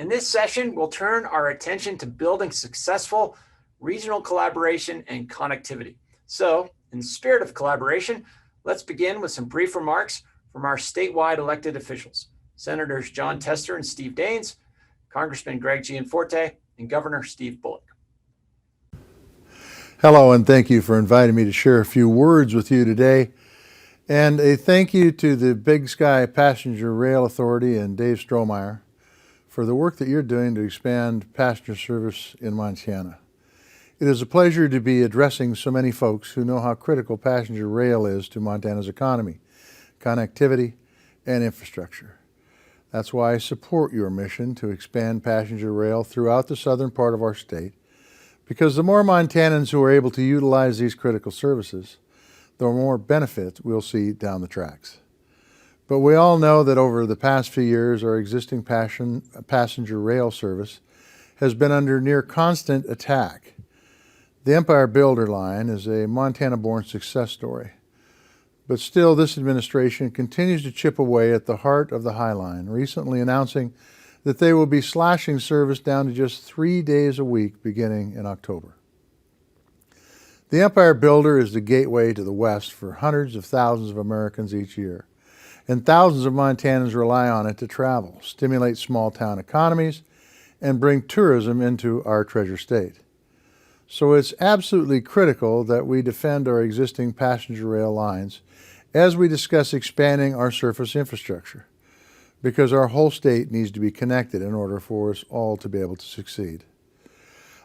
In this session, we'll turn our attention to building successful regional collaboration and connectivity. So, in the spirit of collaboration, let's begin with some brief remarks from our statewide elected officials, Senators Jon Tester and Steve Daines, Congressman Greg Gianforte, and Governor Steve Bullock. Hello, and thank you for inviting me to share a few words with you today. And a thank you to the Big Sky Passenger Rail Authority and Dave Strohmeyer for the work that you're doing to expand passenger service in Montana. It is a pleasure to be addressing so many folks who know how critical passenger rail is to Montana's economy, connectivity, and infrastructure. That's why I support your mission to expand passenger rail throughout the southern part of our state, because the more Montanans who are able to utilize these critical services, the more benefit we'll see down the tracks. But we all know that over the past few years, our existing passenger rail service has been under near constant attack. The Empire Builder Line is a Montana-born success story. But still, this administration continues to chip away at the heart of the High Line, recently announcing that they will be slashing service down to just 3 days a week beginning in October. The Empire Builder is the gateway to the West for hundreds of thousands of Americans each year, and thousands of Montanans rely on it to travel, stimulate small-town economies, and bring tourism into our treasure state. So it's absolutely critical that we defend our existing passenger rail lines as we discuss expanding our surface infrastructure, because our whole state needs to be connected in order for us all to be able to succeed.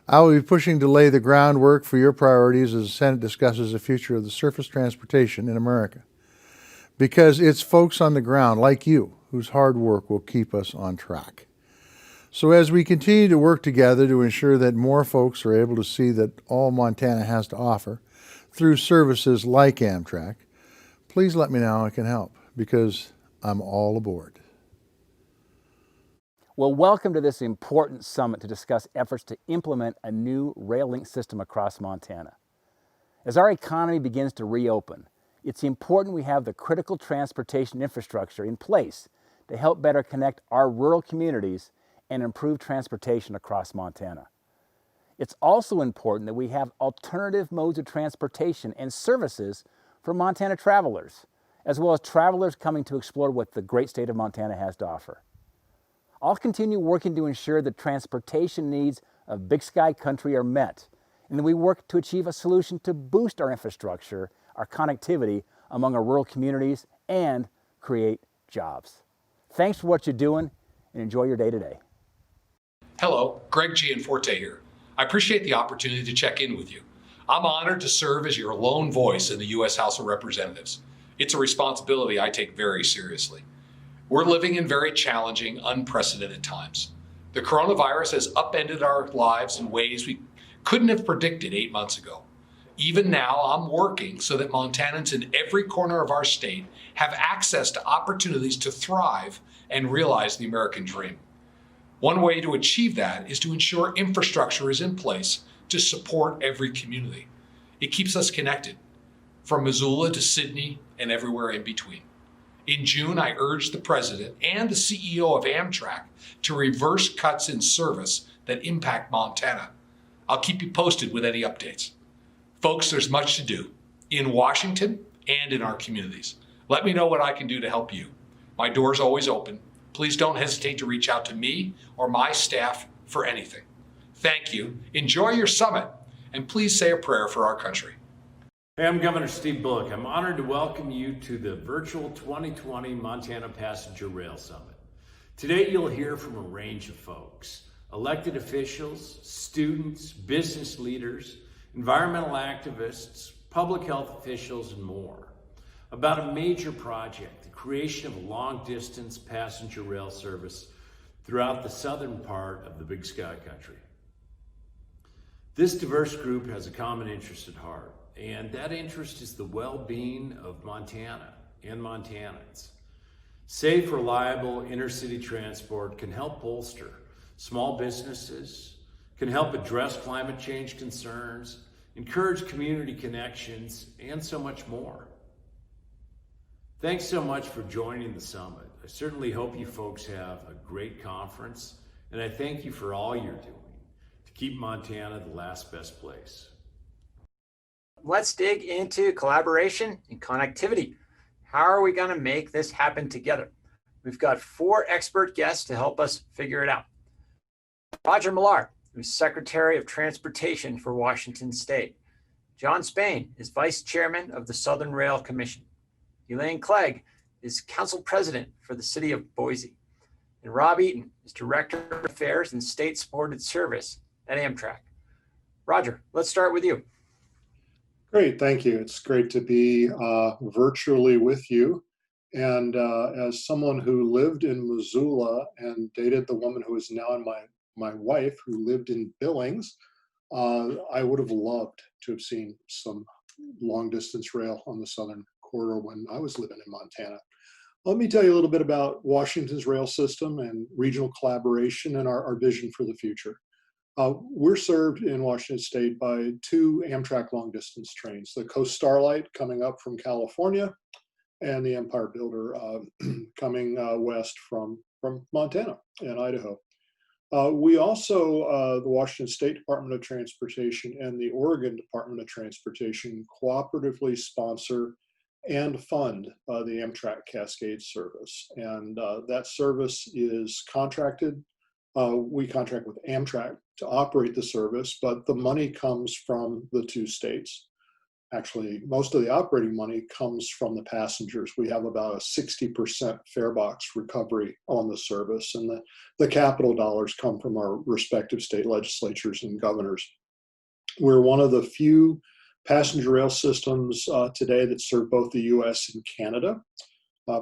I will be pushing to lay the groundwork for your priorities as the Senate discusses the future of the surface transportation in America, because it's folks on the ground like you whose hard work will keep us on track. So as we continue to work together to ensure that more folks are able to see that all Montana has to offer through services like Amtrak, please let me know how I can help, because I'm all aboard. Well, welcome to this important summit to discuss efforts to implement a new rail link system across Montana. As our economy begins to reopen, it's important we have the critical transportation infrastructure in place to help better connect our rural communities and improve transportation across Montana. It's also important that we have alternative modes of transportation and services for Montana travelers, as well as travelers coming to explore what the great state of Montana has to offer. I'll continue working to ensure the transportation needs of Big Sky country are met, and that we work to achieve a solution to boost our infrastructure, our connectivity among our rural communities, and create jobs. Thanks for what you're doing, and enjoy your day today. Hello, Greg Gianforte here. I appreciate the opportunity to check in with you. I'm honored to serve as your lone voice in the U.S. House of Representatives. It's a responsibility I take very seriously. We're living in very challenging, unprecedented times. The coronavirus has upended our lives in ways we couldn't have predicted 8 months ago. Even now, I'm working so that Montanans in every corner of our state have access to opportunities to thrive and realize the American dream. One way to achieve that is to ensure infrastructure is in place to support every community. It keeps us connected, from Missoula to Sydney and everywhere in between. In June, I urged the President and the CEO of Amtrak to reverse cuts in service that impact Montana. I'll keep you posted with any updates. Folks, there's much to do in Washington and in our communities. Let me know what I can do to help you. My door's always open. Please don't hesitate to reach out to me or my staff for anything. Thank you. Enjoy your summit, and please say a prayer for our country. Hey, I'm Governor Steve Bullock. I'm honored to welcome you to the virtual 2020 Montana Passenger Rail Summit. Today, you'll hear from a range of folks: elected officials, students, business leaders, environmental activists, public health officials, and more, about a major project, the creation of a long-distance passenger rail service throughout the southern part of the Big Sky country. This diverse group has a common interest at heart, and that interest is the well-being of Montana and Montanans. Safe, reliable intercity transport can help bolster small businesses, can help address climate change concerns, encourage community connections, and so much more. Thanks so much for joining the summit. I certainly hope you folks have a great conference And I thank you for all you're doing to keep Montana the last best place. Let's dig into collaboration and connectivity. How are we going to make this happen together? We've got 4 expert guests to help us figure it out. Roger Millar, who's Secretary of Transportation for Washington State. John Spain is Vice Chairman of the Southern Rail Commission. Elaine Clegg is Council President for the City of Boise. And Rob Eaton is Director of Affairs and State Supported Service at Amtrak. Roger, let's start with you. Great, thank you. It's great to be virtually with you. And as someone who lived in Missoula and dated the woman who is now my wife, who lived in Billings, I would have loved to have seen some long distance rail on the Southern Corridor when I was living in Montana. Let me tell you a little bit about Washington's rail system and regional collaboration and our vision for the future. We're served in Washington State by 2 Amtrak long distance trains, the Coast Starlight coming up from California and the Empire Builder coming west from Montana and Idaho. We also, the Washington State Department of Transportation and the Oregon Department of Transportation cooperatively sponsor and fund the Amtrak Cascade service. And that service is contracted. We contract with Amtrak to operate the service, but the money comes from the 2 states. Actually, most of the operating money comes from the passengers. We have about a 60% fare box recovery on the service, and the capital dollars come from our respective state legislatures and governors. We're one of the few passenger rail systems today that serve both the US and Canada.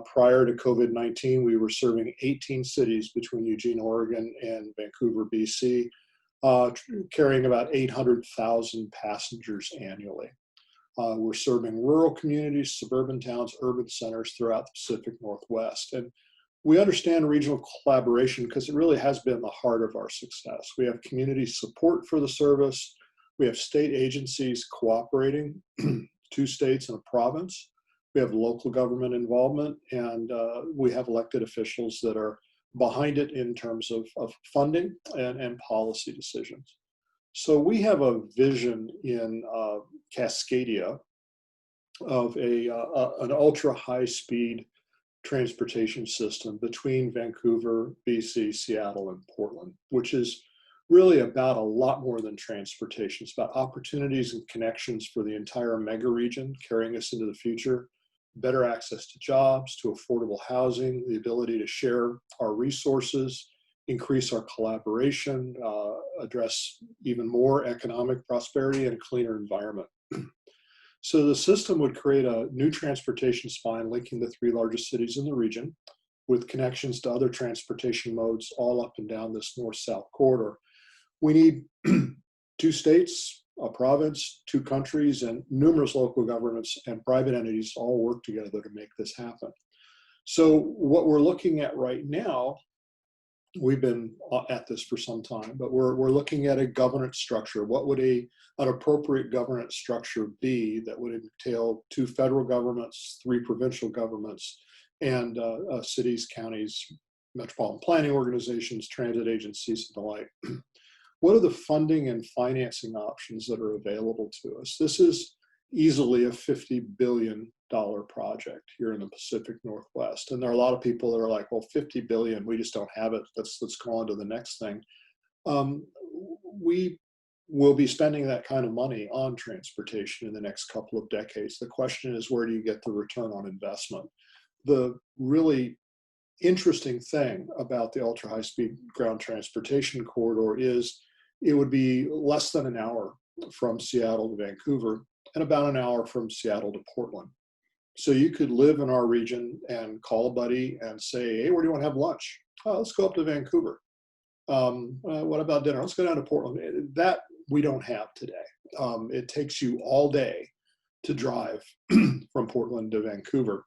Prior to COVID-19, we were serving 18 cities between Eugene, Oregon and Vancouver, BC, carrying about 800,000 passengers annually. We're serving rural communities, suburban towns, urban centers throughout the Pacific Northwest. And we understand regional collaboration because it really has been the heart of our success. We have community support for the service. We have state agencies cooperating, 2 states and a province. We have local government involvement, and we have elected officials that are behind it in terms of funding and policy decisions. So we have a vision in Cascadia of an ultra high speed transportation system between Vancouver, BC, Seattle, and Portland, which is really about a lot more than transportation. It's about opportunities and connections for the entire mega region, carrying us into the future, better access to jobs, to affordable housing, the ability to share our resources, increase our collaboration, address even more economic prosperity and a cleaner environment. So the system would create a new transportation spine linking the 3 largest cities in the region with connections to other transportation modes all up and down this north-south corridor. We need 2 states, a province, 2 countries, and numerous local governments and private entities all work together to make this happen. So what we're looking at right now, we've been at this for some time, but we're looking at a governance structure. What would an appropriate governance structure be that would entail 2 federal governments, 3 provincial governments, and cities, counties, metropolitan planning organizations, transit agencies, and the like? What are the funding and financing options that are available to us? This is easily a $50 billion project here in the Pacific Northwest. And there are a lot of people that are like, well, 50 billion, we just don't have it. Let's go on to the next thing. We will be spending that kind of money on transportation in the next couple of decades. The question is, where do you get the return on investment? The really interesting thing about the ultra high speed ground transportation corridor is it would be less than an hour from Seattle to Vancouver and about an hour from Seattle to Portland. So you could live in our region and call a buddy and say, hey, where do you want to have lunch? Oh, let's go up to Vancouver. What about dinner? Let's go down to Portland. That we don't have today. It takes you all day to drive from Portland to Vancouver.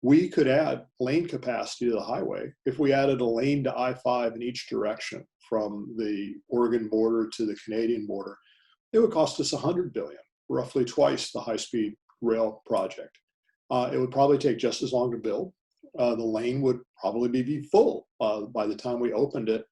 We could add lane capacity to the highway if we added a lane to I-5 in each direction from the Oregon border to the Canadian border. It would cost us $100 billion, roughly twice the high-speed rail project. It would probably take just as long to build. The lane would probably be full by the time we opened it.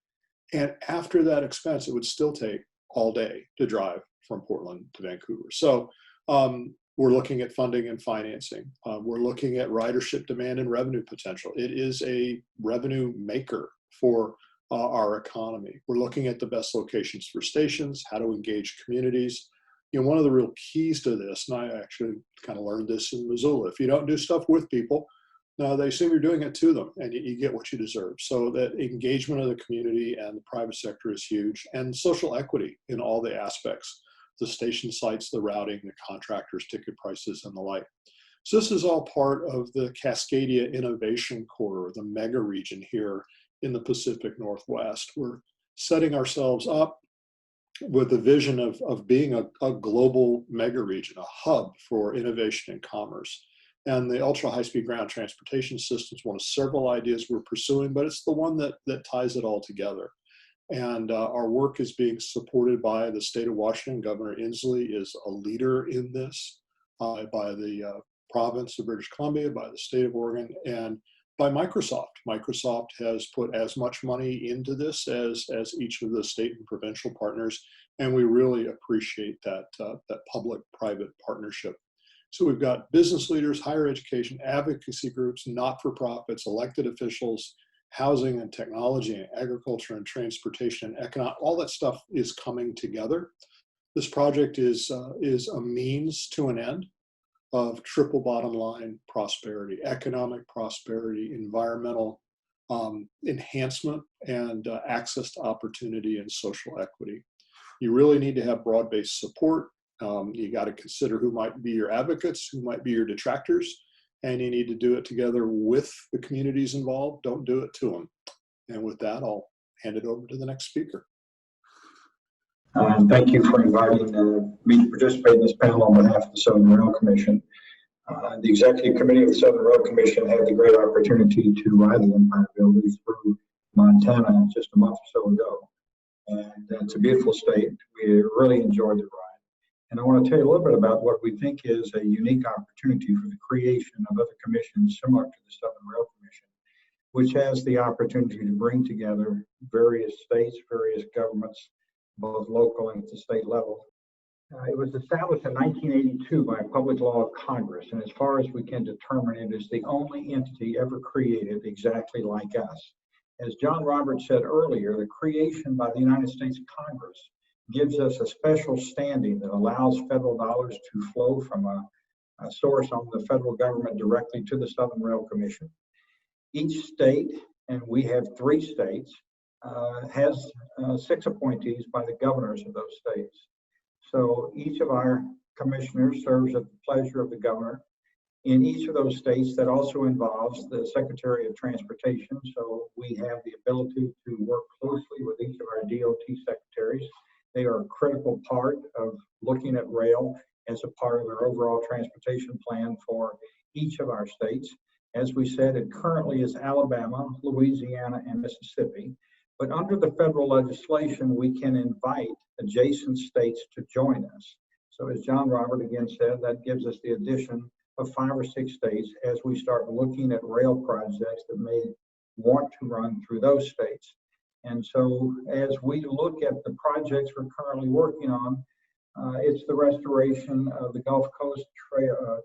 And after that expense, it would still take all day to drive from Portland to Vancouver. So we're looking at funding and financing. We're looking at ridership demand and revenue potential. It is a revenue maker for our economy. We're looking at the best locations for stations, how to engage communities. You know, one of the real keys to this, and I actually kind of learned this in Missoula, if you don't do stuff with people, they assume you're doing it to them, and you get what you deserve. So that engagement of the community and the private sector is huge, and social equity in all the aspects, the station sites, the routing, the contractors, ticket prices, and the like. So this is all part of the Cascadia Innovation Corridor, the mega region here in the Pacific Northwest. We're setting ourselves up with the vision of being a global mega region, a hub for innovation and commerce. And the ultra high-speed ground transportation system is one of several ideas we're pursuing, but it's the one that ties it all together. And our work is being supported by the state of Washington. Governor Inslee is a leader in this, by the province of British Columbia, by the state of Oregon, and by Microsoft. Microsoft has put as much money into this as each of the state and provincial partners, and we really appreciate that public-private partnership. So we've got business leaders, higher education, advocacy groups, not-for-profits, elected officials, housing and technology and agriculture and transportation and economic, all that stuff is coming together. This project is a means to an end of triple bottom line prosperity, economic prosperity, environmental enhancement, and access to opportunity and social equity. You really need to have broad-based support. You got to consider who might be your advocates, who might be your detractors, and you need to do it together with the communities involved. Don't do it to them. And with that, I'll hand it over to the next speaker. Thank you for inviting me to participate in this panel on behalf of the Southern Rail Commission. The Executive Committee of the Southern Rail Commission had the great opportunity to ride the Empire Building through Montana just a month or so ago. And it's a beautiful state. We really enjoyed the ride. And I want to tell you a little bit about what we think is a unique opportunity for the creation of other commissions similar to the Southern Rail Commission, which has the opportunity to bring together various states, various governments, both local and at the state level. It was established in 1982 by a public law of Congress, and as far as we can determine, it is the only entity ever created exactly like us. As John Roberts said earlier, the creation by the United States Congress gives us a special standing that allows federal dollars to flow from a source on the federal government directly to the Southern Rail Commission. Each state, and we have 3 states, has 6 appointees by the governors of those states. So each of our commissioners serves at the pleasure of the governor. In each of those states, that also involves the Secretary of Transportation. So we have the ability to work closely with each of our DOT secretaries. They are a critical part of looking at rail as a part of our overall transportation plan for each of our states. As we said, it currently is Alabama, Louisiana, and Mississippi. But under the federal legislation, we can invite adjacent states to join us. So as John Robert again said, that gives us the addition of 5 or 6 states as we start looking at rail projects that may want to run through those states. And so as we look at the projects we're currently working on, it's the restoration of the Gulf Coast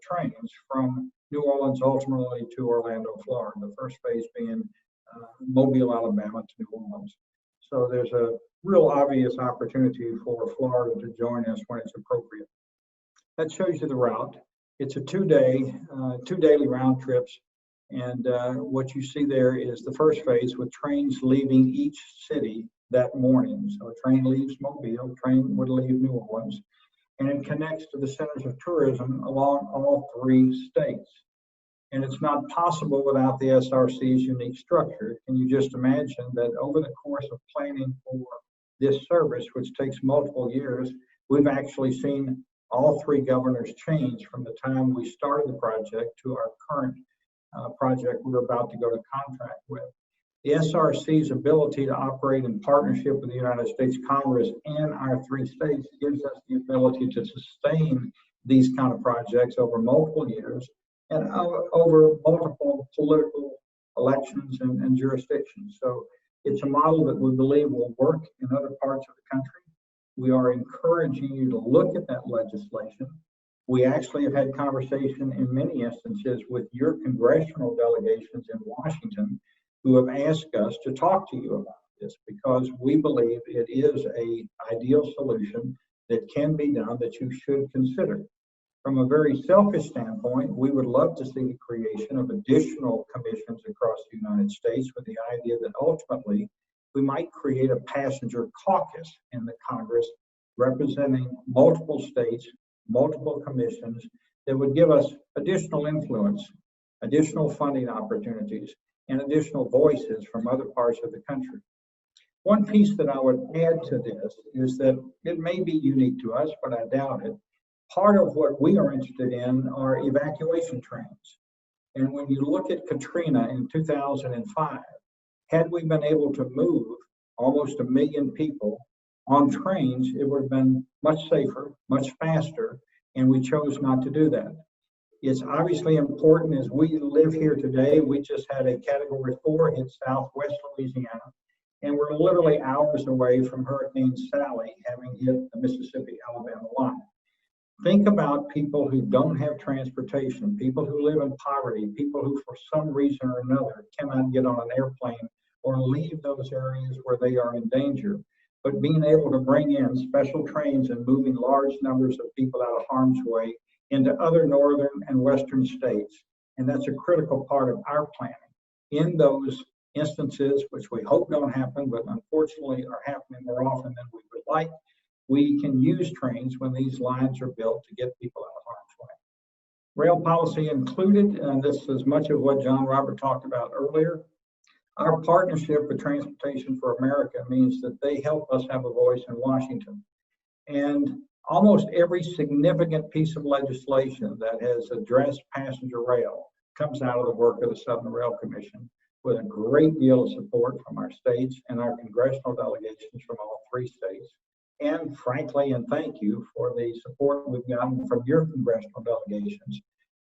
trains from New Orleans ultimately to Orlando, Florida, the first phase being Mobile, Alabama to New Orleans. So there's a real obvious opportunity for Florida to join us when it's appropriate. That shows you the route. It's a 2 daily round trips. And what you see there is the first phase with trains leaving each city that morning. So a train leaves Mobile, a train would leave New Orleans, and it connects to the centers of tourism along all 3 states. And it's not possible without the SRC's unique structure. Can you just imagine that over the course of planning for this service, which takes multiple years, we've actually seen all 3 governors change from the time we started the project to our current project we're about to go to contract with. The SRC's ability to operate in partnership with the United States Congress and our 3 states gives us the ability to sustain these kind of projects over multiple years and over multiple political elections and jurisdictions. So It's a model that we believe will work in other parts of the country. We are encouraging you to look at that legislation. We actually have had conversation in many instances with your congressional delegations in Washington who have asked us to talk to you about this because we believe it is an ideal solution that can be done that you should consider. From a very selfish standpoint, we would love to see the creation of additional commissions across the United States with the idea that ultimately we might create a passenger caucus in the Congress representing multiple states, multiple commissions that would give us additional influence, additional funding opportunities, and additional voices from other parts of the country. One piece that I would add to this is that it may be unique to us, but I doubt it. Part of what we are interested in are evacuation trains. And when you look at Katrina in 2005, had we been able to move almost 1 million people on trains, it would have been much safer, much faster, and we chose not to do that. It's obviously important as we live here today. We just had a Category 4 hit southwest Louisiana, and we're literally hours away from Hurricane Sally having hit the Mississippi-Alabama line. Think about people who don't have transportation, people who live in poverty, people who for some reason or another cannot get on an airplane or leave those areas where they are in danger. But being able to bring in special trains and moving large numbers of people out of harm's way into other northern and western states. And that's a critical part of our planning. In those instances, which we hope don't happen, but unfortunately are happening more often than we would like, we can use trains when these lines are built to get people out of harm's way. Rail policy included, and this is much of what John Robert talked about earlier. Our partnership with Transportation for America means that they help us have a voice in Washington. And almost every significant piece of legislation that has addressed passenger rail comes out of the work of the Southern Rail Commission with a great deal of support from our states and our congressional delegations from all 3 states. And frankly, and thank you for the support we've gotten from your congressional delegations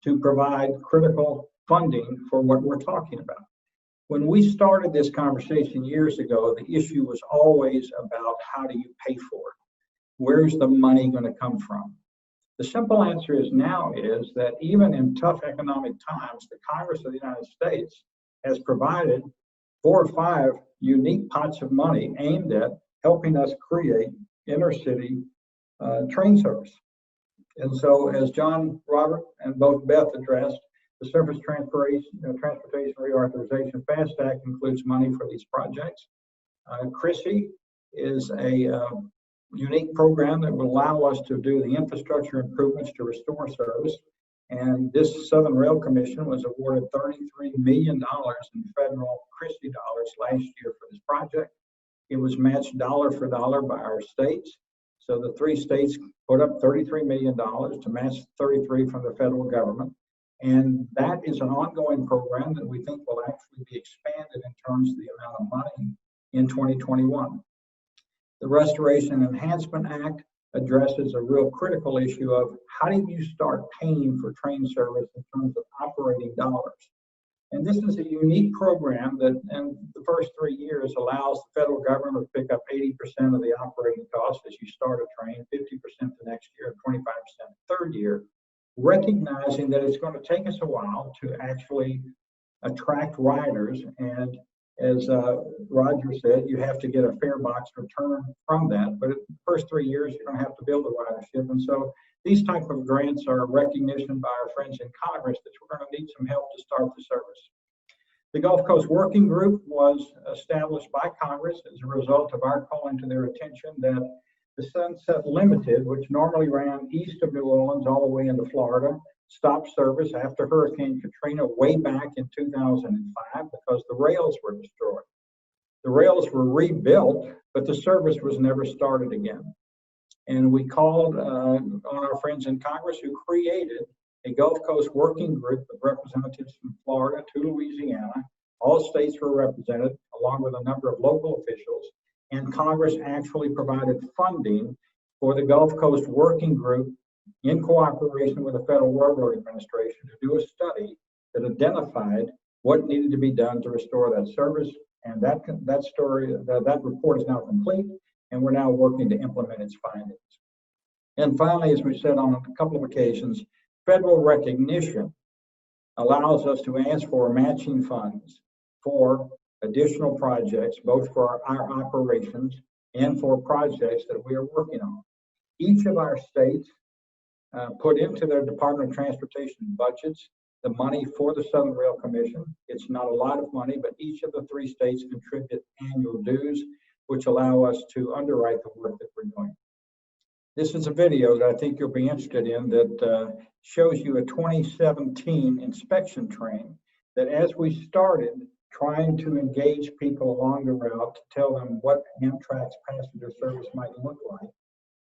to provide critical funding for what we're talking about. When we started this conversation years ago, the issue was always about how do you pay for it? Where's the money going to come from? The simple answer is that even in tough economic times, the Congress of the United States has provided 4 or 5 unique pots of money aimed at helping us create intercity train service. And so as John Robert and both Beth addressed, the Surface Transportation Reauthorization FAST Act includes money for these projects. CRISI is a unique program that will allow us to do the infrastructure improvements to restore service. And this Southern Rail Commission was awarded $33 million in federal CRISI dollars last year for this project. It was matched dollar for dollar by our states. So the 3 states put up $33 million to match 33 from the federal government. And that is an ongoing program that we think will actually be expanded in terms of the amount of money in 2021. The Restoration and Enhancement Act addresses a real critical issue of how do you start paying for train service in terms of operating dollars. And this is a unique program that in the first 3 years allows the federal government to pick up 80% of the operating costs as you start a train, 50% the next year, 25% the 3rd year, recognizing that it's going to take us a while to actually attract riders. And as Roger said, you have to get a fare box return from that. But in the first 3 years, you're going to have to build a ridership. And so these type of grants are a recognition by our friends in Congress that we're going to need some help to start the service. The Gulf Coast Working Group was established by Congress as a result of our calling to their attention that the Sunset Limited, which normally ran east of New Orleans all the way into Florida, stopped service after Hurricane Katrina way back in 2005 because the rails were destroyed. The rails were rebuilt, but the service was never started again. And we called on our friends in Congress who created a Gulf Coast Working Group of representatives from Florida to Louisiana. All states were represented, along with a number of local officials. And Congress actually provided funding for the Gulf Coast Working Group in cooperation with the Federal Railroad Administration to do a study that identified what needed to be done to restore that service. And that report is now complete, and we're now working to implement its findings. And finally, as we said on a couple of occasions, federal recognition allows us to ask for matching funds for additional projects, both for our operations and for projects that we are working on. Each of our states put into their Department of Transportation budgets the money for the Southern Rail Commission. It's not a lot of money, but each of the 3 states contribute annual dues, which allow us to underwrite the work that we're doing. This is a video that I think you'll be interested in that shows you a 2017 inspection train that, as we started trying to engage people along the route to tell them what Amtrak's passenger service might look like,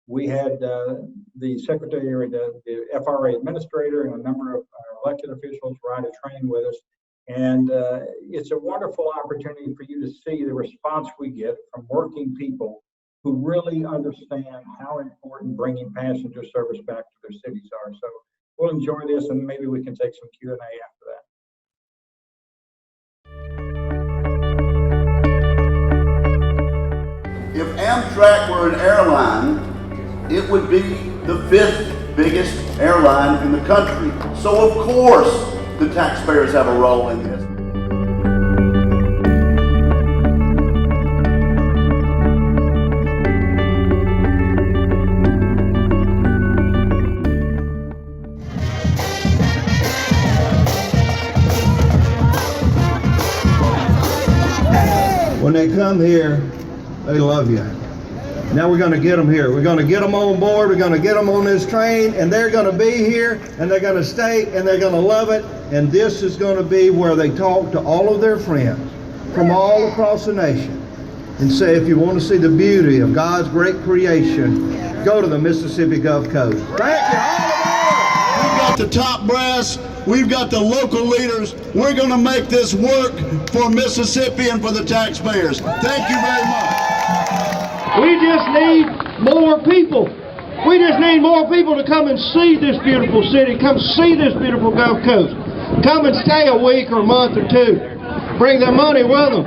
we had the secretary, the FRA administrator, and a number of our elected officials ride a train with us. And it's a wonderful opportunity for you to see the response we get from working people who really understand how important bringing passenger service back to their cities are. So we'll enjoy this, and maybe we can take some Q&A after that. If Amtrak were an airline, it would be the 5th biggest airline in the country. So of course, the taxpayers have a role in this. When they come here, they love you. Now we're going to get them here. We're going to get them on board. We're going to get them on this train, and they're going to be here, and they're going to stay, and they're going to love it. And this is going to be where they talk to all of their friends from all across the nation and say, if you want to see the beauty of God's great creation, go to the Mississippi Gulf Coast. Thank you, all aboard! We've got the top brass. We've got the local leaders. We're going to make this work for Mississippi and for the taxpayers. Thank you very much. We just need more people. We just need more people to come and see this beautiful city, come see this beautiful Gulf Coast. Come and stay a week or a month or 2. Bring their money with them.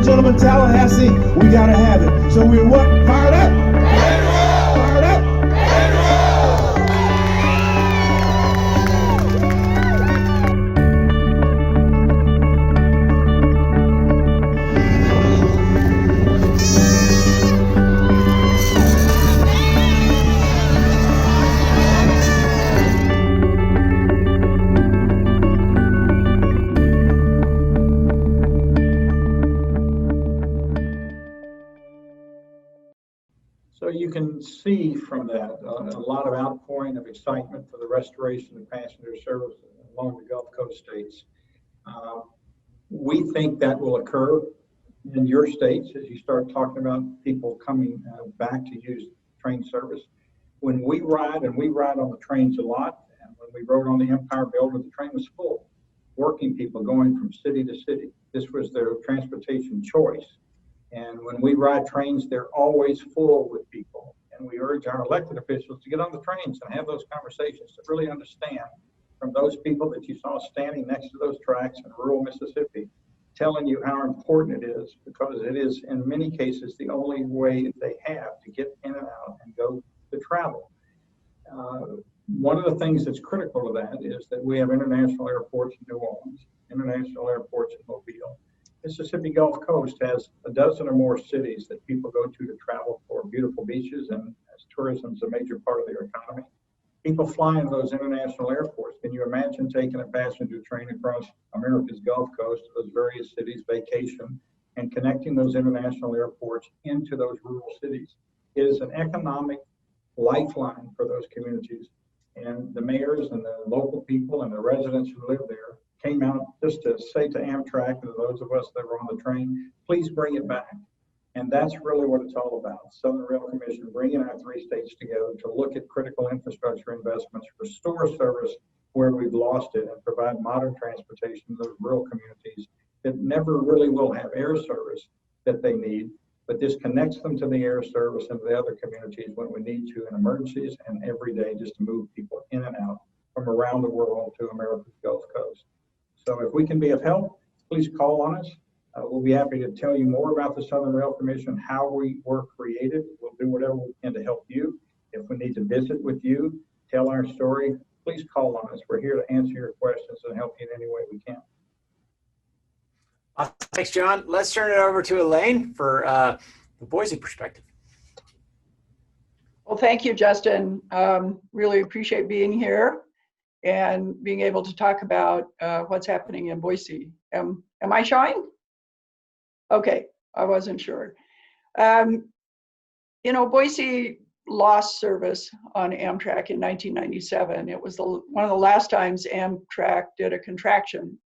Gentlemen, Tallahassee, we gotta have it. So we're what? Fired up? Fired up? So you can see from that a lot of outpouring of excitement for the restoration of passenger service along the Gulf Coast states. We think that will occur in your states as you start talking about people coming back to use train service. When we ride, and we ride on the trains a lot, and when we rode on the Empire Builder, the train was full. Working people going from city to city. This was their transportation choice. And when we ride trains, they're always full with people. And we urge our elected officials to get on the trains and have those conversations to really understand from those people that you saw standing next to those tracks in rural Mississippi, telling you how important it is, because it is in many cases the only way they have to get in and out and go to travel. One of the things that's critical to that is that we have international airports in New Orleans, international airports in Mobile. Mississippi Gulf Coast has a dozen or more cities that people go to travel for beautiful beaches, and as tourism is a major part of their economy. People fly into those international airports. Can you imagine taking a passenger train across America's Gulf Coast to those various cities, vacation, and connecting those international airports into those rural cities? It is an economic lifeline for those communities. And the mayors and the local people and the residents who live there came out just to say to Amtrak and to those of us that were on the train, please bring it back. And that's really what it's all about. Southern Rail Commission bringing our 3 states together to look at critical infrastructure investments, restore service, where we've lost it and provide modern transportation to those rural communities that never really will have air service that they need. But this connects them to the air service and to the other communities when we need to in emergencies and every day, just to move people in and out from around the world to America's Gulf Coast. So if we can be of help, please call on us. We'll be happy to tell you more about the Southern Rail Commission, how we were created. We'll do whatever we can to help you. If we need to visit with you, tell our story, please call on us. We're here to answer your questions and help you in any way we can. Thanks, John. Let's turn it over to Elaine for the Boise perspective. Well, thank you, Justin. Really appreciate being here and being able to talk about what's happening in Boise. Am I showing? Okay, I wasn't sure. Boise lost service on Amtrak in 1997. It was one of the last times Amtrak did a contraction.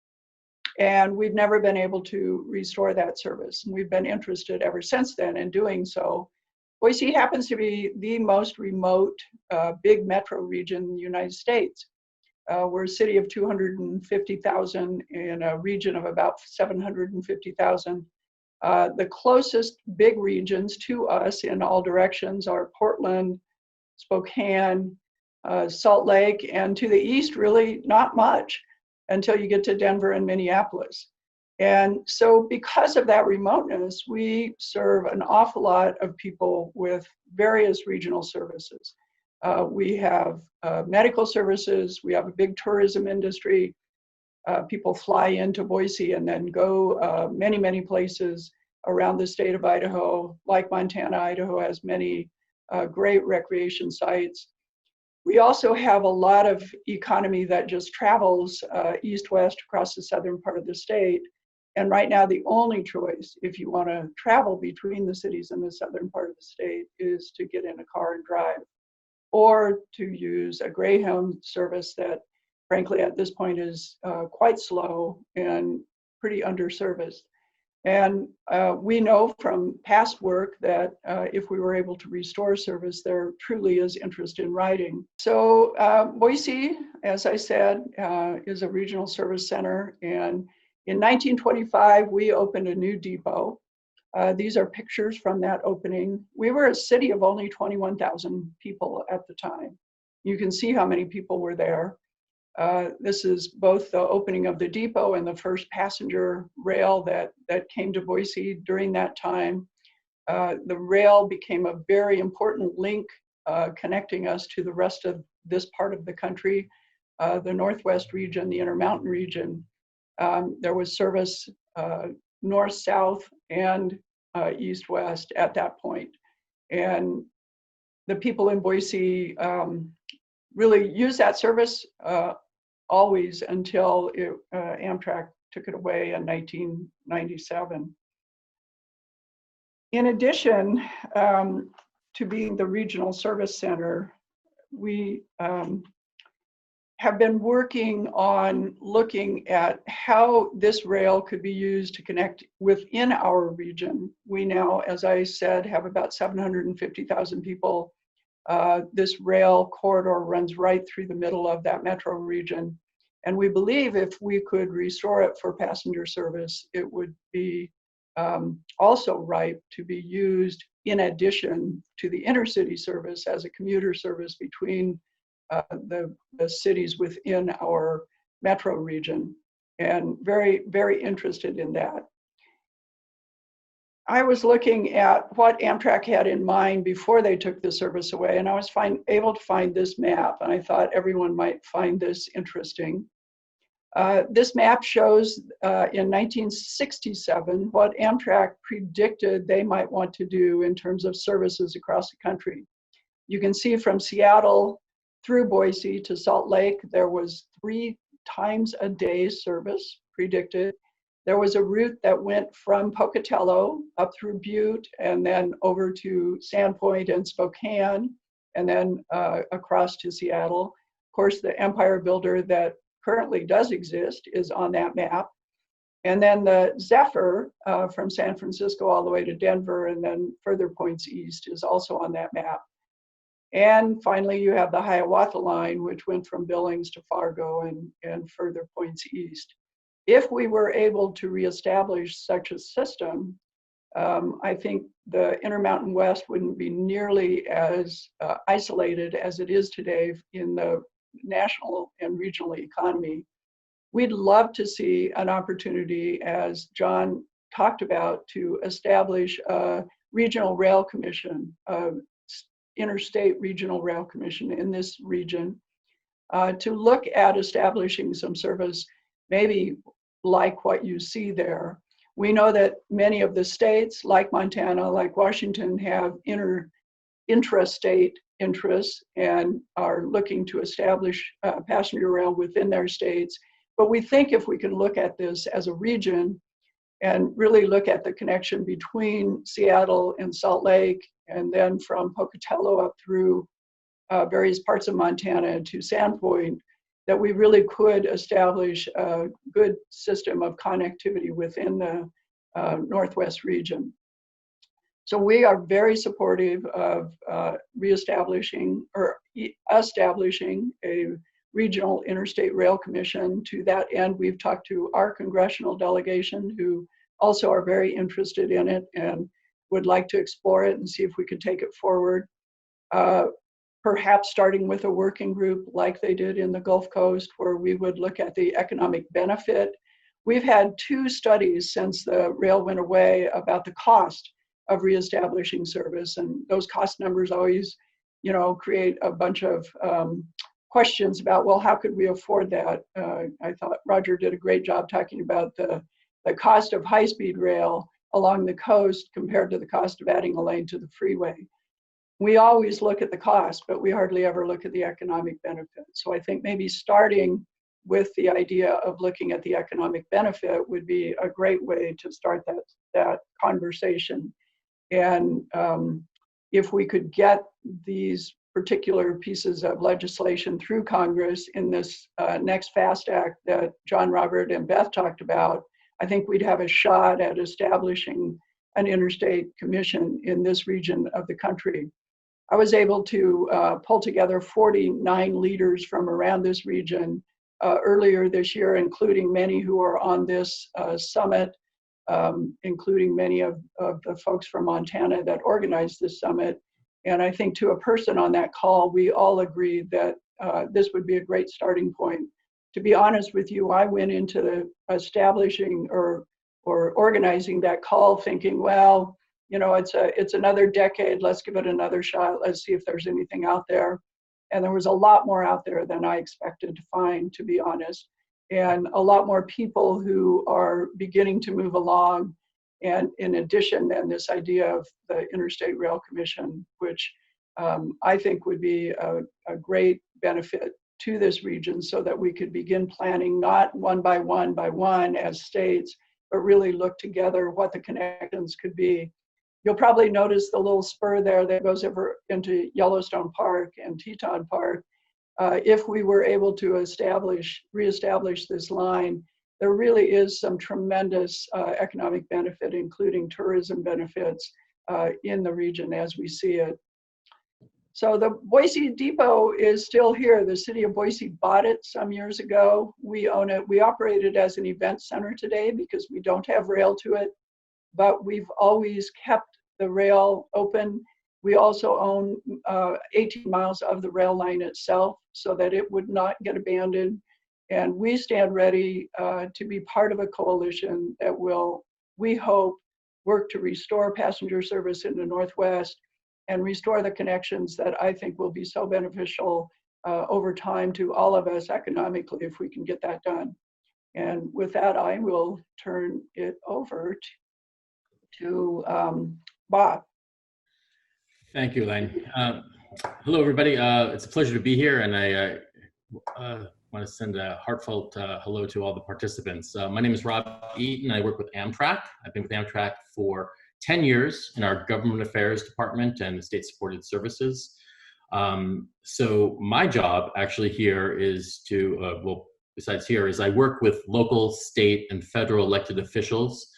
And we've never been able to restore that service. And we've been interested ever since then in doing so. Boise happens to be the most remote big metro region in the United States. We're a city of 250,000 in a region of about 750,000. The closest big regions to us in all directions are Portland, Spokane, Salt Lake, and to the east, really not much until you get to Denver and Minneapolis. And so because of that remoteness, we serve an awful lot of people with various regional services. We have medical services, we have a big tourism industry. People fly into Boise and then go many, many places around the state of Idaho. Like Montana, Idaho has many great recreation sites. We also have a lot of economy that just travels east-west across the southern part of the state. And right now, the only choice, if you want to travel between the cities in the southern part of the state, is to get in a car and drive, or to use a Greyhound service that, frankly, at this point is quite slow and pretty underserviced. And we know from past work that if we were able to restore service, there truly is interest in riding. So Boise, as I said, is a regional service center. And in 1925, we opened a new depot. These are pictures from that opening. We were a city of only 21,000 people at the time. You can see how many people were there. This is both the opening of the depot and the first passenger rail that came to Boise during that time. The rail became a very important link connecting us to the rest of this part of the country, the Northwest region, the Intermountain region. There was service north-south and east-west at that point. And the people in Boise really used that service always until Amtrak took it away in 1997. In addition to being the regional service center, we have been working on looking at how this rail could be used to connect within our region. We now, as I said, have about 750,000 people. This rail corridor runs right through the middle of that metro region. And we believe if we could restore it for passenger service, it would be also ripe to be used in addition to the intercity service as a commuter service between the cities within our metro region, and very, very interested in that. I was looking at what Amtrak had in mind before they took the service away, and I was able to find this map, and I thought everyone might find this interesting. This map shows in 1967 what Amtrak predicted they might want to do in terms of services across the country. You can see from Seattle through Boise to Salt Lake, there was 3 times a day service predicted. There was a route that went from Pocatello up through Butte and then over to Sandpoint and Spokane, and then across to Seattle. Of course, the Empire Builder that currently does exist is on that map. And then the Zephyr from San Francisco all the way to Denver and then further points east is also on that map. And finally, you have the Hiawatha line, which went from Billings to Fargo and further points east. If we were able to reestablish such a system, I think the Intermountain West wouldn't be nearly as isolated as it is today in the national and regional economy. We'd love to see an opportunity, as John talked about, to establish a regional rail commission, interstate regional rail commission in this region, to look at establishing some service, maybe like what you see there. We know that many of the states, like Montana, like Washington, have intrastate interests and are looking to establish passenger rail within their states. But we think if we can look at this as a region and really look at the connection between Seattle and Salt Lake, and then from Pocatello up through various parts of Montana to Sandpoint, that we really could establish a good system of connectivity within the Northwest region. So we are very supportive of reestablishing or establishing a regional interstate rail commission. To that end, we've talked to our congressional delegation, who also are very interested in it and would like to explore it and see if we could take it forward. Perhaps starting with a working group like they did in the Gulf Coast, where we would look at the economic benefit. We've had 2 studies since the rail went away about the cost of reestablishing service, and those cost numbers always, create a bunch of questions about, well, how could we afford that? I thought Roger did a great job talking about the cost of high-speed rail along the coast compared to the cost of adding a lane to the freeway. We always look at the cost, but we hardly ever look at the economic benefit. So I think maybe starting with the idea of looking at the economic benefit would be a great way to start that conversation. And if we could get these particular pieces of legislation through Congress in this next FAST Act that John, Robert, and Beth talked about, I think we'd have a shot at establishing an interstate commission in this region of the country. I was able to pull together 49 leaders from around this region earlier this year, including many who are on this summit, including many of the folks from Montana that organized this summit. And I think to a person on that call, we all agreed that this would be a great starting point. To be honest with you, I went into the establishing or organizing that call thinking, well, it's another decade, let's give it another shot, let's see if there's anything out there. And there was a lot more out there than I expected to find, to be honest, and a lot more people who are beginning to move along. And in addition, then this idea of the Interstate Rail Commission, which I think would be a great benefit to this region, so that we could begin planning not one by one as states, but really look together what the connections could be. You'll probably notice the little spur there that goes over into Yellowstone Park and Teton Park. If we were able to reestablish this line, there really is some tremendous economic benefit, including tourism benefits in the region as we see it. So the Boise Depot is still here. The city of Boise bought it some years ago. We own it. We operate it as an event center today because we don't have rail to it, but we've always kept the rail open. We also own 18 miles of the rail line itself so that it would not get abandoned. And we stand ready to be part of a coalition that will, we hope, work to restore passenger service in the Northwest and restore the connections that I think will be so beneficial over time to all of us economically if we can get that done. And with that, I will turn it over to Bob. Thank you, Elaine. Hello, everybody. It's a pleasure to be here, and I want to send a heartfelt hello to all the participants. My name is Rob Eaton. I work with Amtrak. I've been with Amtrak for 10 years in our government affairs department and state-supported services. So my job actually here is to, besides here, is I work with local, state, and federal elected officials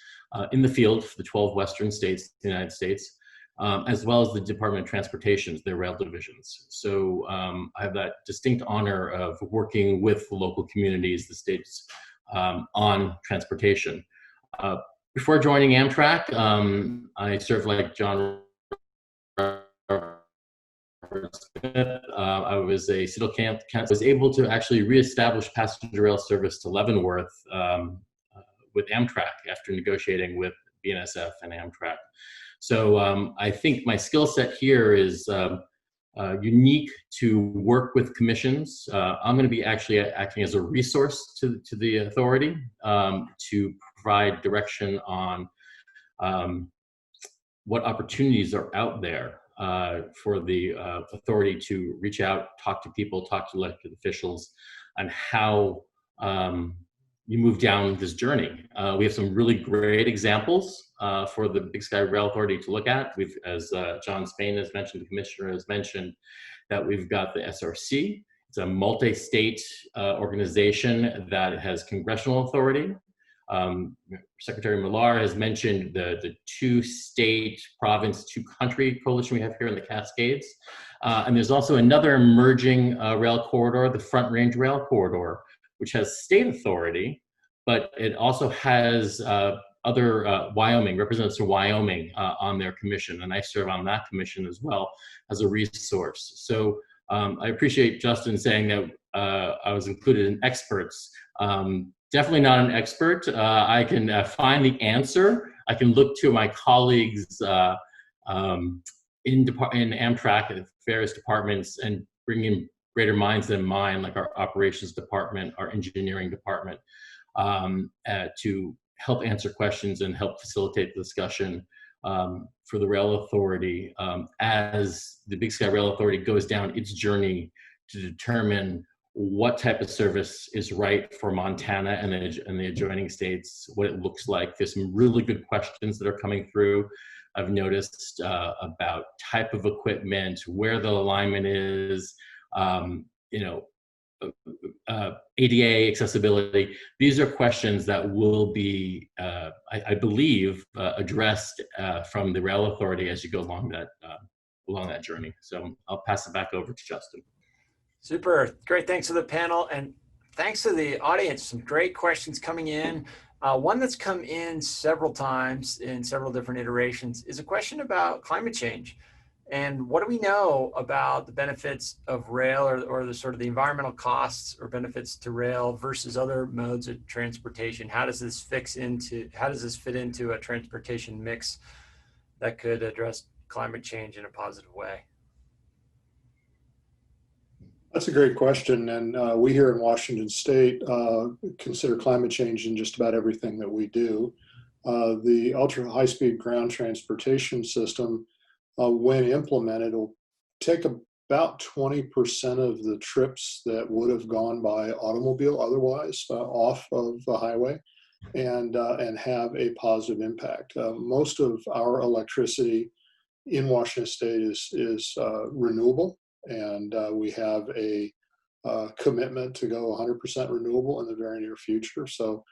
in the field for the 12 western states of the United States as well as the Department of Transportation, their rail divisions. So I have that distinct honor of working with the local communities, the states, on transportation. Before joining Amtrak, I served like John I was a city council, was able to actually reestablish passenger rail service to Leavenworth with Amtrak after negotiating with BNSF and Amtrak. So I think my skill set here is unique to work with commissions. I'm going to be actually acting as a resource to the authority to provide direction on what opportunities are out there for the authority to reach out, talk to people, talk to elected officials, and how you move down this journey. We have some really great examples for the Big Sky Rail Authority to look at. We've, as John Spain has mentioned, the commissioner has mentioned, that we've got the SRC. It's a multi-state organization that has congressional authority. Secretary Millar has mentioned the two-state, province, two-country coalition we have here in the Cascades. And there's also another emerging rail corridor, the Front Range Rail Corridor, which has state authority, but it also has other Wyoming, representatives from Wyoming on their commission, and I serve on that commission as well as a resource. So I appreciate Justin saying that I was included in experts. Definitely not an expert. I can find the answer. I can look to my colleagues in Amtrak and various departments and bring in greater minds than mine, like our operations department, our engineering department, to help answer questions and help facilitate the discussion for the rail authority as the Big Sky Rail Authority goes down its journey to determine what type of service is right for Montana and the adjoining states, what it looks like. There's some really good questions that are coming through. I've noticed about type of equipment, where the alignment is, ADA accessibility. These are questions that will be, I believe, addressed from the rail authority as you go along that journey. So I'll pass it back over to Justin. Super, great. Thanks to the panel, and thanks to the audience. Some great questions coming in. One that's come in several times in several different iterations is a question about climate change. And what do we know about the benefits of rail, or the sort of the environmental costs or benefits to rail versus other modes of transportation? How does this fit into a transportation mix that could address climate change in a positive way? That's a great question. And we here in Washington State consider climate change in just about everything that we do. The ultra high-speed ground transportation system, when implemented, will take about 20% of the trips that would have gone by automobile otherwise off of the highway, and have a positive impact. Most of our electricity in Washington State is renewable, and we have a commitment to go 100% renewable in the very near future. So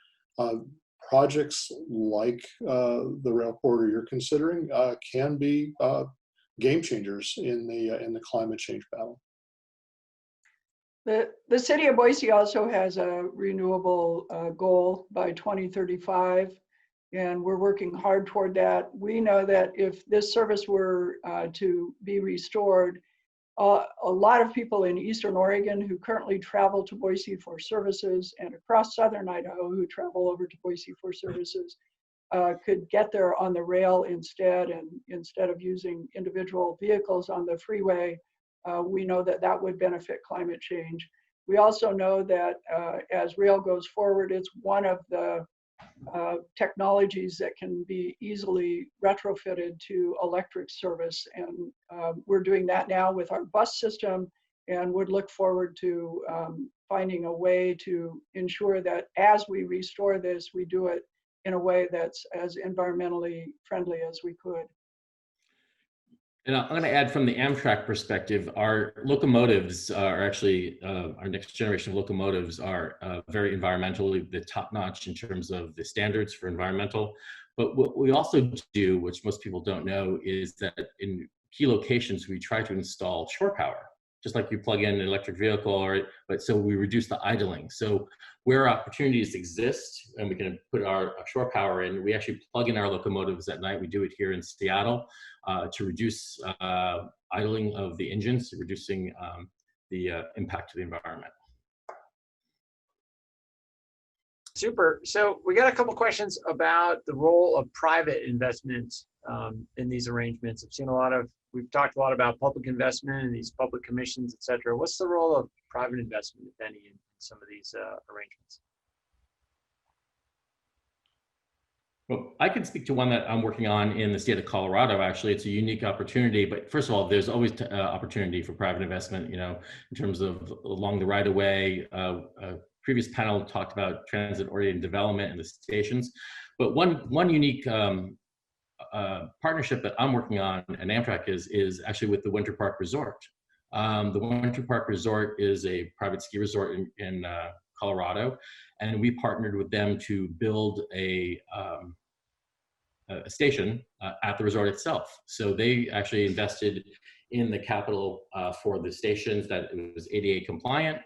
projects like the rail corridor you're considering can be game changers in the climate change battle. The city of Boise also has a renewable goal by 2035, and we're working hard toward that. We know that if this service were to be restored, a lot of people in Eastern Oregon who currently travel to Boise for services, and across Southern Idaho who travel over to Boise for services, could get there on the rail instead, and instead of using individual vehicles on the freeway. We know that that would benefit climate change. We also know that as rail goes forward, it's one of the technologies that can be easily retrofitted to electric service. And we're doing that now with our bus system, and would look forward to finding a way to ensure that as we restore this, we do it in a way that's as environmentally friendly as we could. And I'm going to add from the Amtrak perspective, our locomotives are actually, our next generation of locomotives are very environmentally the top notch in terms of the standards for environmental. But what we also do, which most people don't know, is that in key locations, we try to install shore power, just like you plug in an electric vehicle, but so we reduce the idling. So where opportunities exist and we can put our shore power in, we actually plug in our locomotives at night. We do it here in Seattle to reduce idling of the engines, reducing the impact to the environment. Super. So we got a couple questions about the role of private investments in these arrangements. We've talked a lot about public investment and these public commissions, et cetera. What's the role of private investment, if any, in some of these arrangements? Well, I can speak to one that I'm working on in the state of Colorado. Actually, it's a unique opportunity. But first of all, there's always opportunity for private investment. You know, in terms of along the right of way. Previous panel talked about transit-oriented development and the stations, but one unique partnership that I'm working on at Amtrak is actually with the Winter Park Resort. The Winter Park Resort is a private ski resort in Colorado, and we partnered with them to build a station at the resort itself. So they actually invested in the capital for the stations, that it was ADA compliant.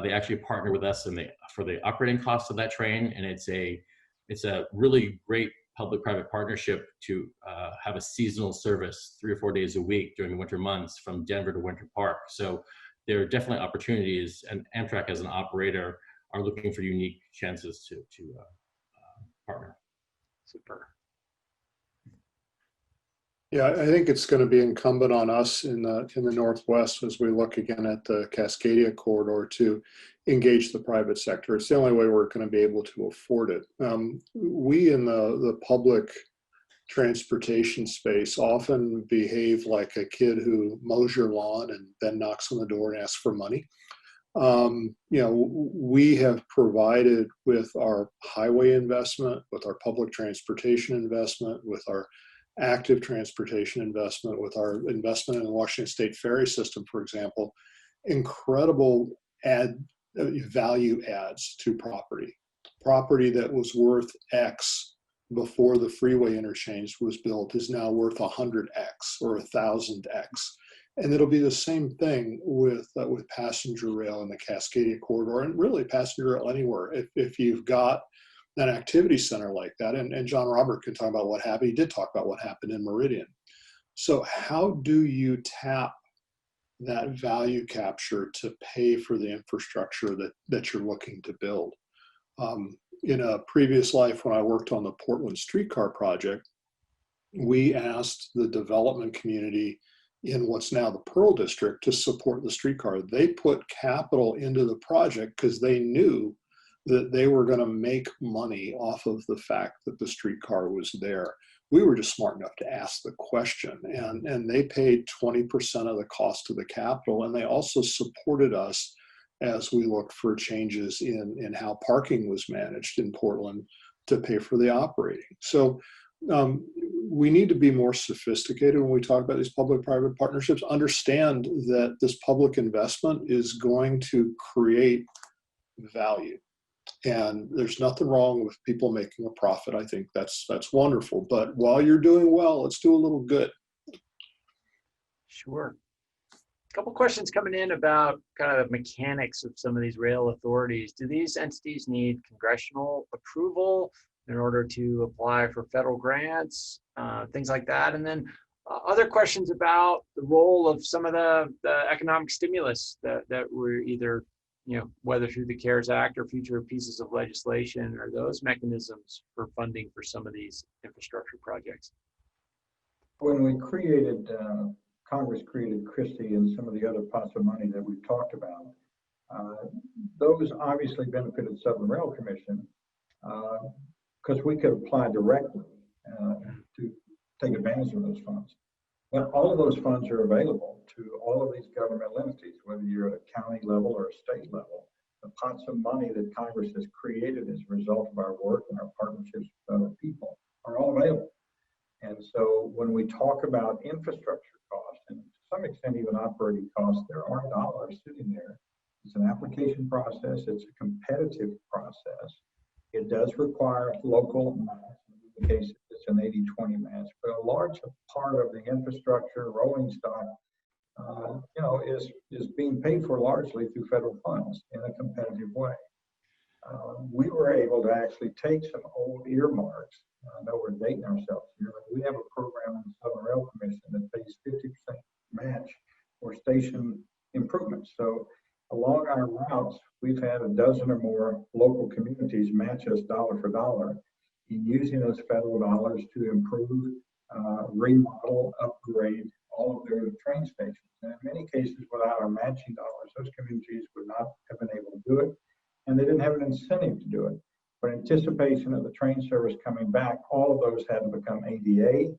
They actually partner with us for the operating costs of that train, and it's a really great public-private partnership to have a seasonal service 3 or 4 days a week during the winter months from Denver to Winter Park. So there are definitely opportunities, and Amtrak as an operator are looking for unique chances to partner. Super. Yeah, I think it's going to be incumbent on us in the Northwest as we look again at the Cascadia corridor to engage the private sector. It's the only way we're going to be able to afford it. We in the public transportation space often behave like a kid who mows your lawn and then knocks on the door and asks for money. We have provided with our highway investment, with our public transportation investment, with our active transportation investment, with our investment in the Washington State ferry system, for example, incredible value adds to property that was worth X before the freeway interchange was built is now worth 100X or 1,000X. And it'll be the same thing with passenger rail in the Cascadia corridor, and really passenger rail anywhere. If you've got an activity center like that, and John Robert can talk about what happened. He did talk about what happened in Meridian. So how do you tap that value capture to pay for the infrastructure that you're looking to build? In a previous life, when I worked on the Portland streetcar project, we asked the development community in what's now the Pearl District to support the streetcar. They put capital into the project because they knew that they were going to make money off of the fact that the streetcar was there. We were just smart enough to ask the question, and they paid 20% of the cost of the capital, and they also supported us as we looked for changes in how parking was managed in Portland to pay for the operating. So we need to be more sophisticated when we talk about these public-private partnerships, understand that this public investment is going to create value. And there's nothing wrong with people making a profit. I think that's wonderful. But while you're doing well, let's do a little good. Sure. A couple questions coming in about kind of the mechanics of some of these rail authorities. Do these entities need congressional approval in order to apply for federal grants, things like that? And then other questions about the role of some of the economic stimulus that we're either, whether through the CARES Act or future pieces of legislation, or those mechanisms for funding for some of these infrastructure projects. When we created, Congress created Christie and some of the other pots of money that we've talked about, those obviously benefited Southern Rail Commission because we could apply directly to take advantage of those funds. But all of those funds are available to all of these governmental entities, whether you're at a county level or a state level. The pots of money that Congress has created as a result of our work and our partnerships with other people are all available. And so when we talk about infrastructure costs, and to some extent even operating costs, there are dollars sitting there. It's an application process. It's a competitive process. It does require local many cases, it's an 80-20 match. But a large part of the infrastructure, rolling stock, is being paid for largely through federal funds in a competitive way. We were able to actually take some old earmarks. I know we're dating ourselves here, but we have a program in the Southern Rail Commission that pays 50% match for station improvements. So along our routes, we've had a dozen or more local communities match us dollar for dollar in using those federal dollars to improve, remodel, upgrade all of their train stations. And in many cases, without our matching dollars, those communities would not have been able to do it, and they didn't have an incentive to do it. But in anticipation of the train service coming back, all of those had to become ADA,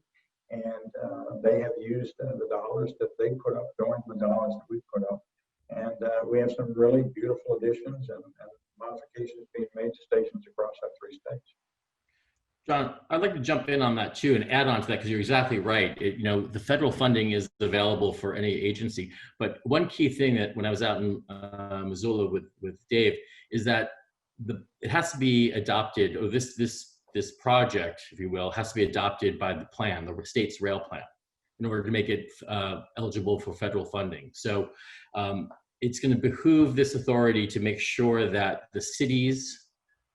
and they have used the dollars that they put up, going to the dollars that we put up. And we have some really beautiful additions and modifications being made to stations across our 3 states. John, I'd like to jump in on that too and add on to that, because you're exactly right. The federal funding is available for any agency. But one key thing that when I was out in Missoula with Dave is that it has to be adopted, or this project, if you will, has to be adopted by the plan, the state's rail plan, in order to make it eligible for federal funding. So it's going to behoove this authority to make sure that the cities,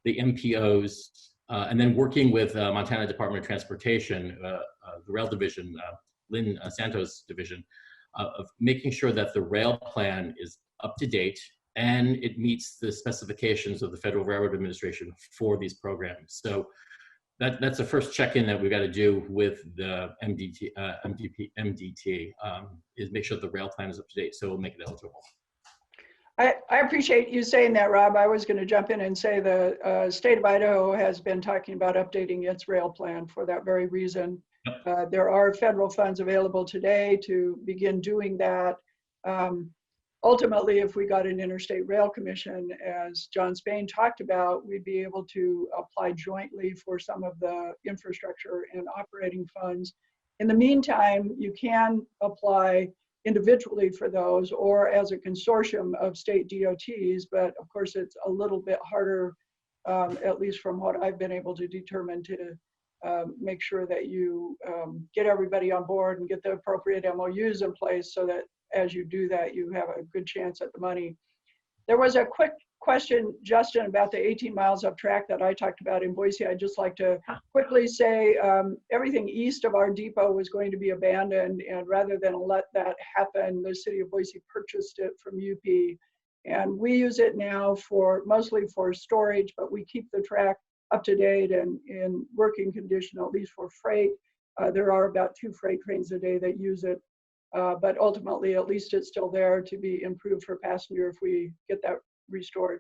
the MPOs, and then working with Montana Department of Transportation, the rail division, Lynn Santos division, of making sure that the rail plan is up to date and it meets the specifications of the Federal Railroad Administration for these programs. So that's the first check-in that we've got to do with the MDT, is make sure the rail plan is up to date, so we'll make it eligible. I appreciate you saying that, Rob. I was going to jump in and say the state of Idaho has been talking about updating its rail plan for that very reason. There are federal funds available today to begin doing that. Ultimately, if we got an interstate rail commission, as John Spain talked about, we'd be able to apply jointly for some of the infrastructure and operating funds. In the meantime, you can apply individually for those or as a consortium of state DOTs, but of course it's a little bit harder, at least from what I've been able to determine, to make sure that you get everybody on board and get the appropriate MOUs in place so that as you do that, you have a good chance at the money. There was a quick question, Justin, about the 18 miles of track that I talked about in Boise. I'd just like to quickly say everything east of our depot was going to be abandoned, and rather than let that happen, the city of Boise purchased it from UP, and we use it now mostly for storage, but we keep the track up to date and in working condition, at least for freight. There are about 2 freight trains a day that use it, but ultimately, at least it's still there to be improved for passenger if we get that restored.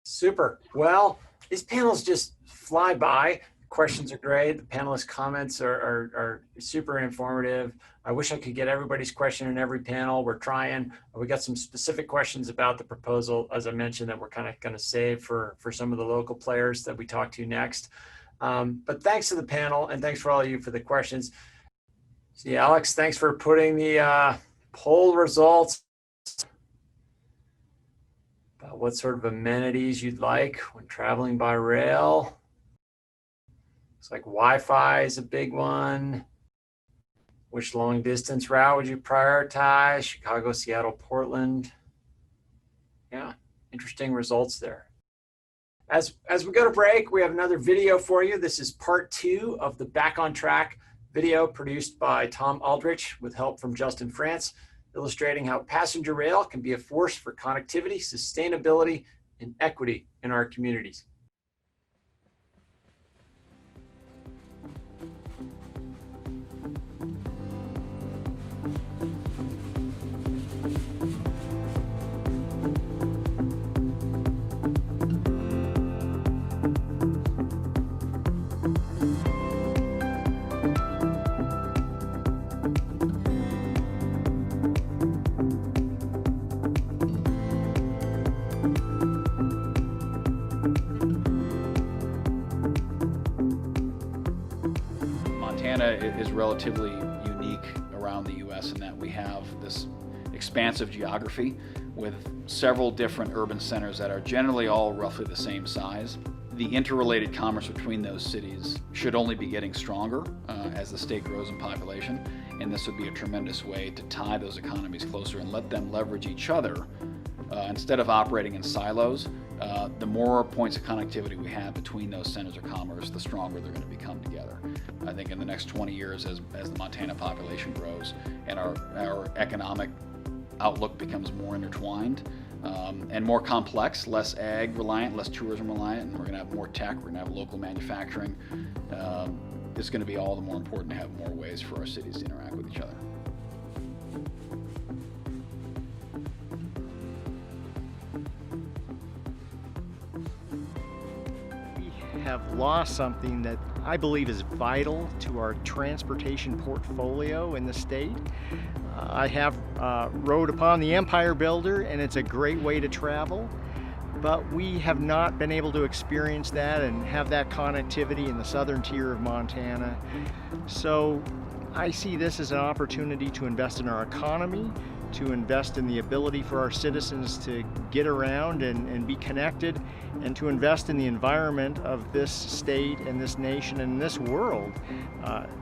Super. Well, these panels just fly by. Questions are great. The panelists' comments are super informative. I wish I could get everybody's question in every panel. We're trying. We got some specific questions about the proposal, as I mentioned, that we're kind of going to save for some of the local players that we talk to next. But thanks to the panel, and thanks for all of you for the questions. See, Alex, thanks for putting the poll results about what sort of amenities you'd like when traveling by rail. Looks like Wi-Fi is a big one. Which long distance route would you prioritize? Chicago, Seattle, Portland. Yeah, interesting results there. As we go to break, we have another video for you. This is part 2 of the Back on Track video produced by Tom Aldrich with help from Justin France, illustrating how passenger rail can be a force for connectivity, sustainability, and equity in our communities. Is relatively unique around the U.S. in that we have this expansive geography with several different urban centers that are generally all roughly the same size. the interrelated commerce between those cities should only be getting stronger as the state grows in population, and this would be a tremendous way to tie those economies closer and let them leverage each other. Instead of operating in silos, the more points of connectivity we have between those centers of commerce, the stronger they're going to become together. I think in the next 20 years, as the Montana population grows and our economic outlook becomes more intertwined and more complex, less ag reliant, less tourism reliant, and we're going to have more tech, we're going to have local manufacturing, it's going to be all the more important to have more ways for our cities to interact with each other. Have lost something that I believe is vital to our transportation portfolio in the state. I have rode upon the Empire Builder, and it's a great way to travel, but we have not been able to experience that and have that connectivity in the southern tier of Montana. So I see this as an opportunity to invest in our economy, to invest in the ability for our citizens to get around and be connected, and to invest in the environment of this state and this nation and this world.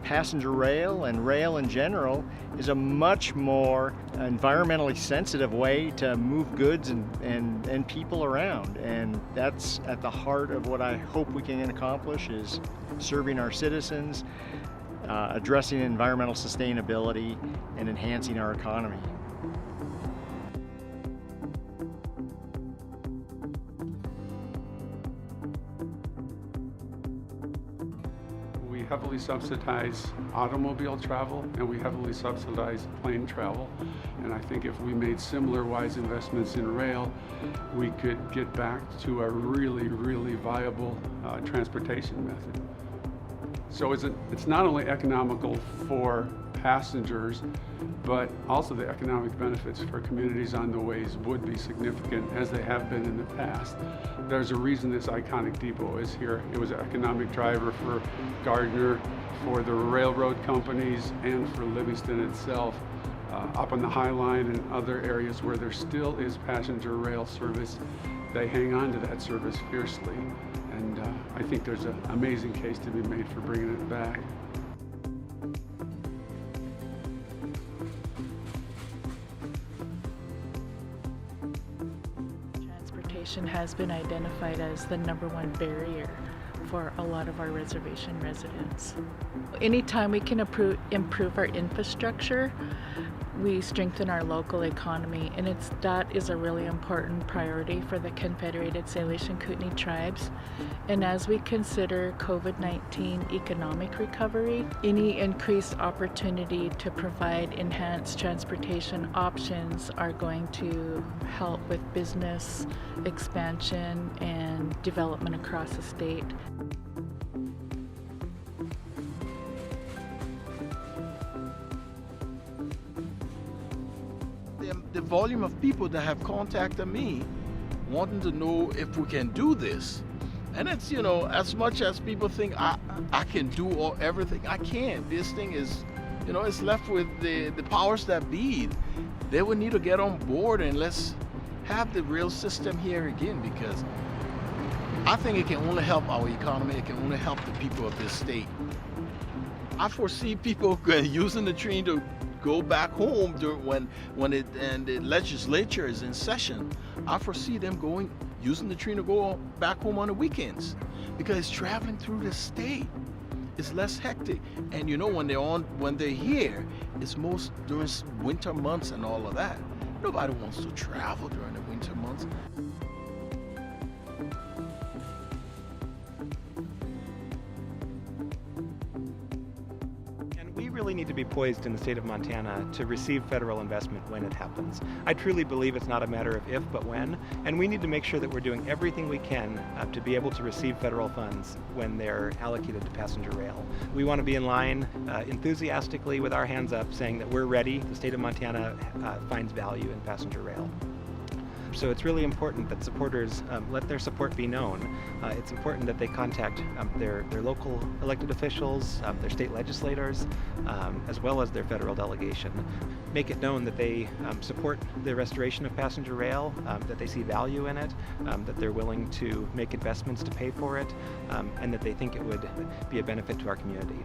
Passenger rail and rail in general is a much more environmentally sensitive way to move goods and people around, and that's at the heart of what I hope we can accomplish, is serving our citizens, addressing environmental sustainability, and enhancing our economy. We heavily subsidize automobile travel, and we heavily subsidize plane travel. And I think if we made similar wise investments in rail, we could get back to a really, really viable transportation method. So it's not only economical for passengers, but also the economic benefits for communities on the ways would be significant, as they have been in the past. There's a reason this iconic depot is here. It was an economic driver for Gardner, for the railroad companies, and for Livingston itself. Up on the High Line and other areas where there still is passenger rail service, they hang on to that service fiercely. And I think there's an amazing case to be made for bringing it back. Transportation has been identified as the #1 barrier for a lot of our reservation residents. Anytime we can improve our infrastructure, we strengthen our local economy, and that is a really important priority for the Confederated Salish and Kootenai tribes. And as we consider COVID-19 economic recovery, any increased opportunity to provide enhanced transportation options are going to help with business expansion and development across the state. The volume of people that have contacted me wanting to know if we can do this. And it's, you know, as much as people think I can do everything, I can't. This thing is, you know, it's left with the powers that be. They would need to get on board, and let's have the rail system here again, because I think it can only help our economy. It can only help the people of this state. I foresee people using the train to go back home when the legislature is in session. I foresee them using the train to go back home on the weekends, because traveling through the state is less hectic. And you know, when they're here, it's most during winter months and all of that. Nobody wants to travel during the winter months. We really need to be poised in the state of Montana to receive federal investment when it happens. I truly believe it's not a matter of if, but when, and we need to make sure that we're doing everything we can to be able to receive federal funds when they're allocated to passenger rail. We want to be in line enthusiastically with our hands up, saying that we're ready. The state of Montana finds value in passenger rail. So it's really important that supporters let their support be known. It's important that they contact their local elected officials, their state legislators, as well as their federal delegation. Make it known that they support the restoration of passenger rail, that they see value in it, that they're willing to make investments to pay for it, and that they think it would be a benefit to our community.